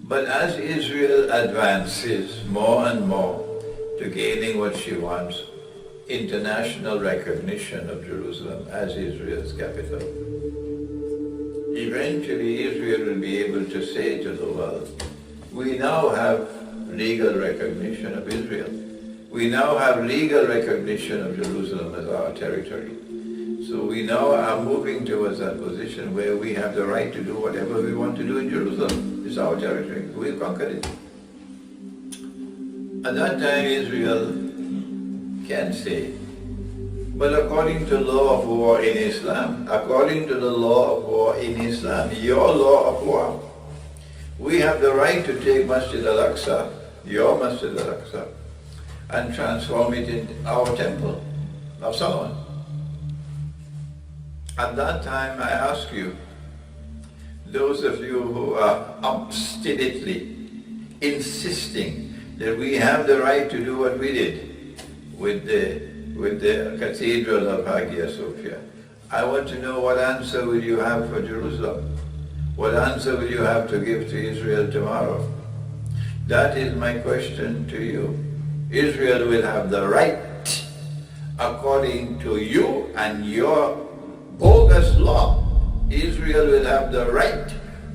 But as Israel advances more and more to gaining what she wants, international recognition of Jerusalem as Israel's capital, eventually Israel will be able to say to the world, we now have legal recognition of Israel. We now have legal recognition of Jerusalem as our territory. So we now are moving towards that position where we have the right to do whatever we want to do in Jerusalem. It's our territory. We've conquered it. At that time Israel can say, but according to law of war in Islam, according to the law of war in Islam, your law of war, we have the right to take Masjid al-Aqsa, your Masjid al-Aqsa, and transform it into our temple of Solomon. At that time, I ask you, those of you who are obstinately insisting that we have the right to do what we did with the Cathedral of Hagia Sophia, I want to know what answer will you have for Jerusalem? What answer will you have to give to Israel tomorrow? That is my question to you. Israel will have the right, according to you and your bogus law, Israel will have the right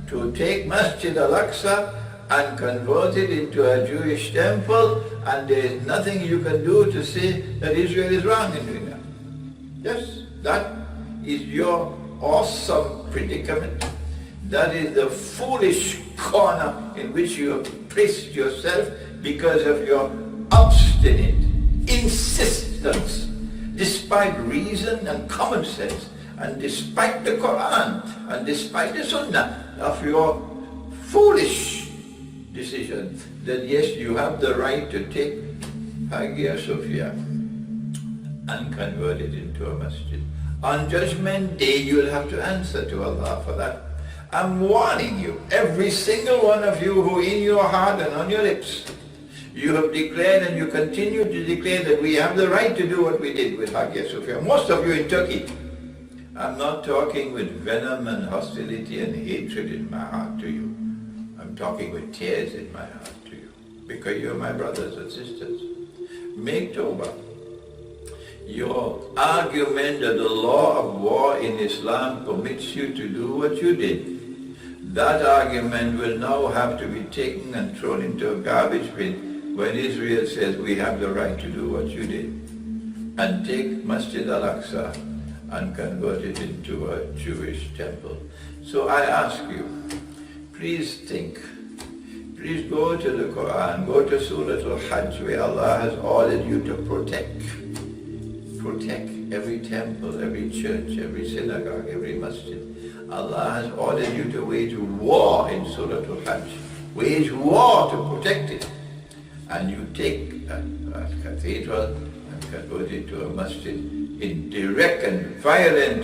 to take Masjid al-Aqsa and convert it into a Jewish temple, and there is nothing you can do to say that Israel is wrong in doing that. Yes, that is your awesome predicament. That is the foolish corner in which you have placed yourself because of your obstinate insistence, despite reason and common sense, and despite the Quran, and despite the Sunnah, of your foolish decision that yes, you have the right to take Hagia Sophia and convert it into a masjid. On Judgment Day, you'll have to answer to Allah for that. I'm warning you, every single one of you who in your heart and on your lips, you have declared and you continue to declare that we have the right to do what we did with Hagia Sophia. Most of you in Turkey. I'm not talking with venom and hostility and hatred in my heart to you. I'm talking with tears in my heart to you, because you're my brothers and sisters. Make tawbah. Your argument that the law of war in Islam permits you to do what you did, that argument will now have to be taken and thrown into a garbage bin when Israel says we have the right to do what you did and take Masjid al-Aqsa and convert it into a Jewish temple. So I ask you, please think. Please go to the Quran, go to Surah Al-Hajj, where Allah has ordered you to protect every temple, every church, every synagogue, every masjid. Allah has ordered you to wage war in Surah Al-Hajj. Wage war to protect it. And you take a cathedral and convert it to a masjid in direct and violent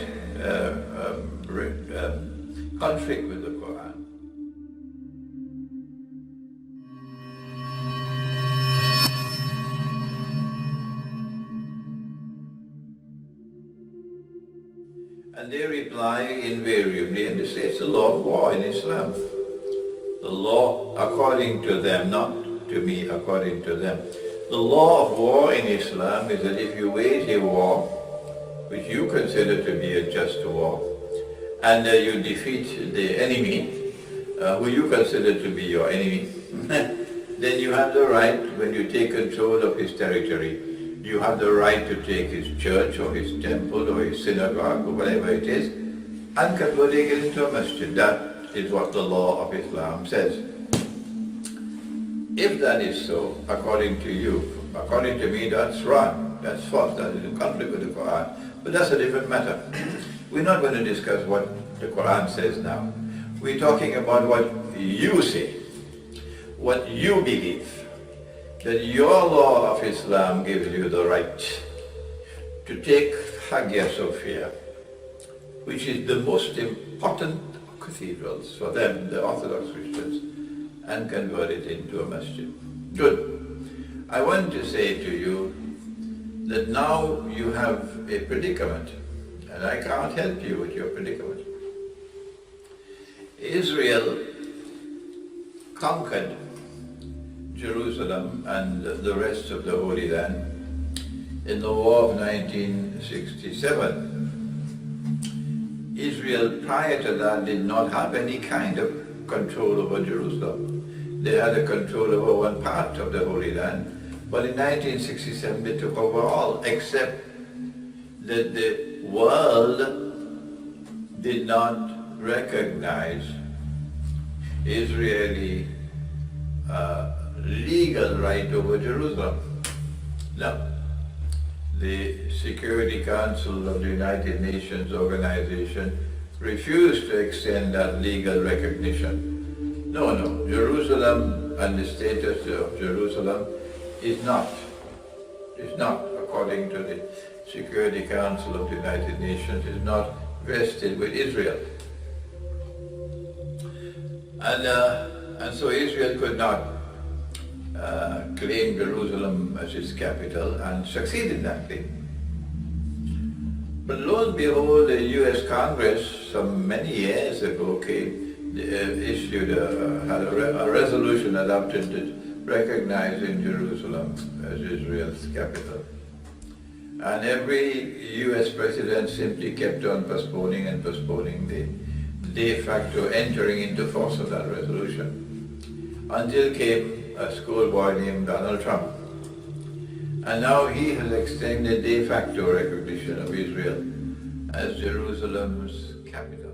conflict with the Quran. And they reply invariably, and they say it's the law of war in Islam. The law, according to them, not to me, according to them. The law of war in Islam is that if you wage a war, which you consider to be a just war, and you defeat the enemy, who you consider to be your enemy, then you have the right, when you take control of his territory, you have the right to take his church or his temple or his synagogue or whatever it is, and converting it into a masjid. That is what the law of Islam says. If that is so, according to you, according to me, that's wrong, that's false, that is in conflict with the Quran. But that's a different matter. We're not going to discuss what the Quran says now. We're talking about what you say, what you believe, that your law of Islam gives you the right to take Hagia Sophia, which is the most important cathedrals for them, the Orthodox Christians, and convert it into a masjid. Good. I want to say to you that now you have a predicament, and I can't help you with your predicament. Israel conquered Jerusalem and the rest of the Holy Land in the War of 1967. Israel prior to that did not have any kind of control over Jerusalem. They had a control over one part of the Holy Land, but in 1967 they took over all, except that the world did not recognize Israeli legal right over Jerusalem. Now, the Security Council of the United Nations organization refused to extend that legal recognition. No, Jerusalem and the status of Jerusalem is not, according to the Security Council of the United Nations, is not vested with Israel. And so Israel could not claim Jerusalem as its capital and succeed in that claim. But lo and behold, the U.S. Congress, some many years ago, had a resolution adopted recognizing Jerusalem as Israel's capital. And every U.S. president simply kept on postponing the de facto entering into force of that resolution, until came a schoolboy named Donald Trump. And now he has extended de facto recognition of Israel as Jerusalem's capital.